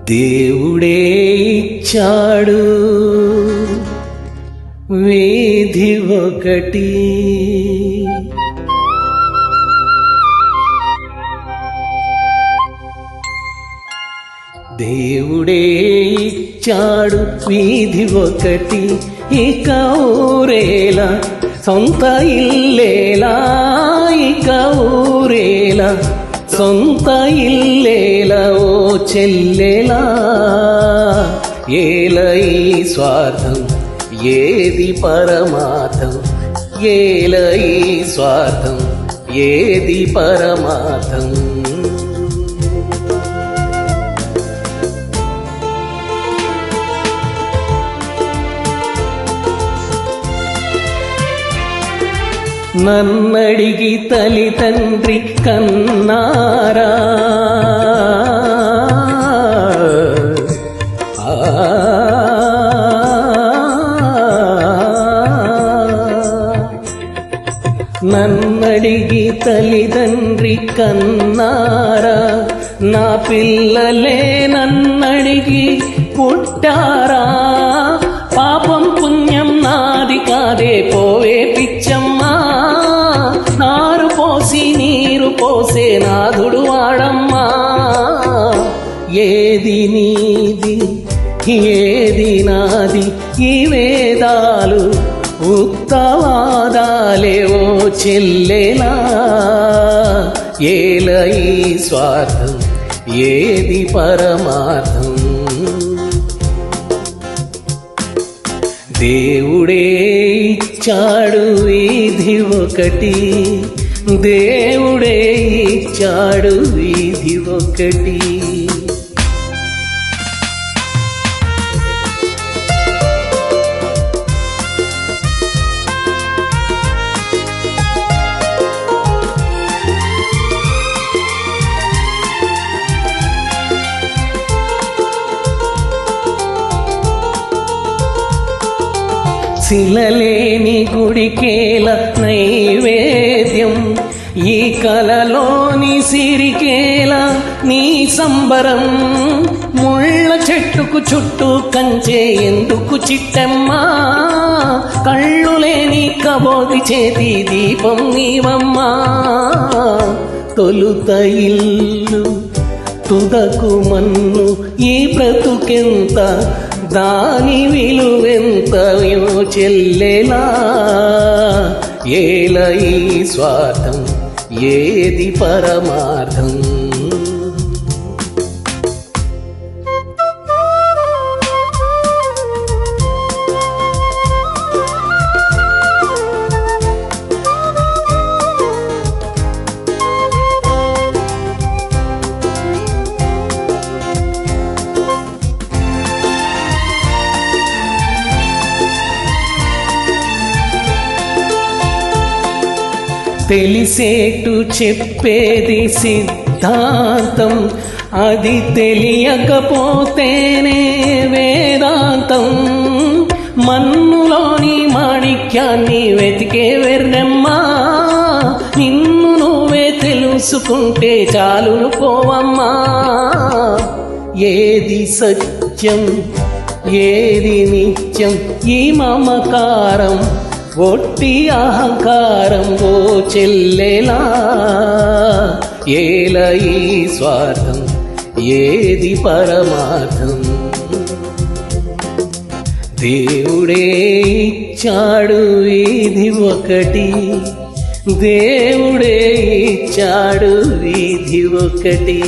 దేవుడే ఇచ్చాడు వీధి ఒకటి, దేవుడే ఇచ్చాడు వీధి ఒకటి, ఇక ఊరేలా సొంత ఇల్లేలా, ఇక ఊరేలా సొంత ఇల్లేలా ఓ చెల్లెలా. ఏల ఈ స్వార్థం ఏది పరమార్థం, ఏల ఈ స్వార్థం ఏది పరమార్థం. నన్నడిగి తల్లి తండ్రి కన్నారా, నన్నడిగి తల్లిదండ్రి కన్నారా, నా పిల్లలే నన్నడిగి పుట్టారా. పాపం పుణ్యం నాది కాదే పోవే పిచ్చమ్మా, నారు పోసి నీరు పోసే నాదుడు వాడమ్మా. ఏది నీది ఏది నాది ఈ వేదాలు ఉక్తవాదాలే ఓ చెల్లెలా. ఏల ఈ స్వార్థం ఏది పరమార్థం. దేవుడే ఇచ్చాడు వీధి ఒకటి, దేవుడే ఇచ్చాడు వీధి ఒకటి. శిలలేని గుడికేల నైవేద్యం, ఈ కలలోని సిరికేల నీ సంబరం. ముళ్ళ చెట్టుకు చుట్టూ కంచే ఎందుకు చిట్టమ్మా, కళ్ళు లేని కబోది చేతి దీపం నీవమ్మా. తొలుత ఇల్లు తుదకు మన్ను ఈ బ్రతుకెంత, దాని విలువెంతయో చెల్లెలా. ఏల ఈ స్వార్థం ఏది పరమార్థం. తెలిసేటు చెప్పేది సిద్ధాంతం, అది తెలియకపోతేనే వేదాంతం. మన్నులోని మాణిక్యాన్ని వెతికే వెర్నమ్మా, నిన్ను నువ్వే తెలుసుకుంటే చాలును పోవమ్మా. ఏది సత్యం ఏది నిత్యం ఈ మమకారం, ఒట్టి అహంకారం ఓ చెల్లెలా. ఏల ఈ స్వార్థం ఏది పరమార్థం. దేవుడే ఇచ్చాడు వీధి ఒకటి, దేవుడే ఇచ్చాడు వీధి ఒకటి.